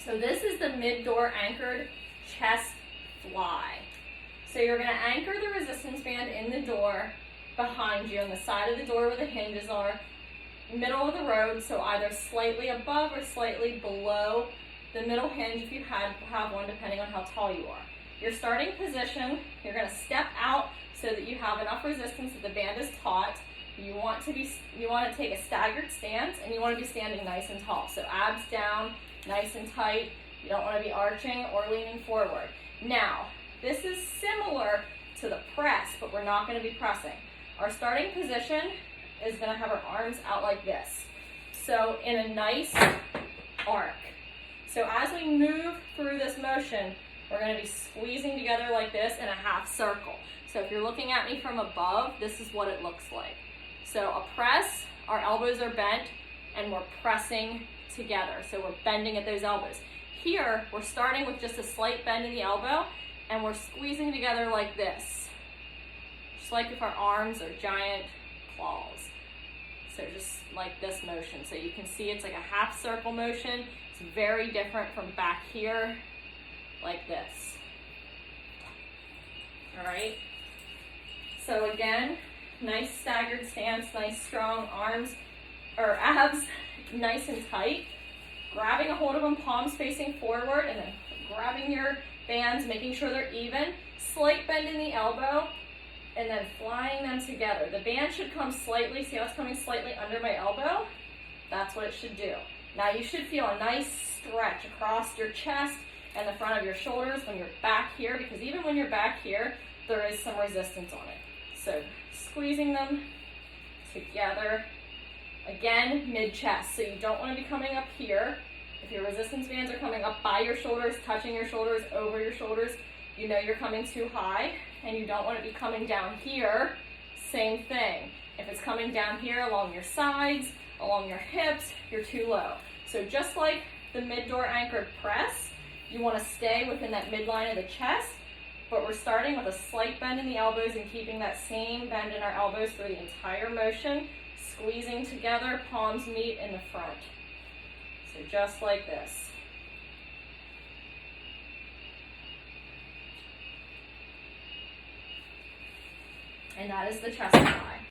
So this is the mid-door anchored chest fly. So you're going to anchor the resistance band in the door behind you on the side of the door where the hinges are, middle of the road, so either slightly above or slightly below the middle hinge if you have one, depending on how tall you are. Your starting position, you're going to step out so that you have enough resistance that the band is taut. You want to take a staggered stance, and you want to be standing nice and tall. So abs down, nice and tight. You don't want to be arching or leaning forward. Now, this is similar to the press, but we're not going to be pressing. Our starting position is going to have our arms out like this. So in a nice arc. So as we move through this motion, we're going to be squeezing together like this in a half circle. So if you're looking at me from above, this is what it looks like. So a press, our elbows are bent, and we're pressing together. So we're bending at those elbows. Here, we're starting with just a slight bend in the elbow, and we're squeezing together like this. Just like if our arms are giant claws. So just like this motion. So you can see it's like a half circle motion. It's very different from back here, like this. All right. So again, nice staggered stance, nice strong arms or abs, nice and tight. Grabbing a hold of them, palms facing forward, and then grabbing your bands, making sure they're even. Slight bend in the elbow, and then flying them together. The band should come slightly, see how it's coming slightly under my elbow? That's what it should do. Now you should feel a nice stretch across your chest and the front of your shoulders when you're back here, because even when you're back here, there is some resistance on it. So squeezing them together. Again, mid-chest, so you don't want to be coming up here. If your resistance bands are coming up by your shoulders, touching your shoulders, over your shoulders, you know you're coming too high, and you don't want to be coming down here. Same thing. If it's coming down here along your sides, along your hips, you're too low. So just like the mid-door anchored press, you want to stay within that midline of the chest, but we're starting with a slight bend in the elbows and keeping that same bend in our elbows through the entire motion, squeezing together, palms meet in the front. So just like this. And that is the chest fly.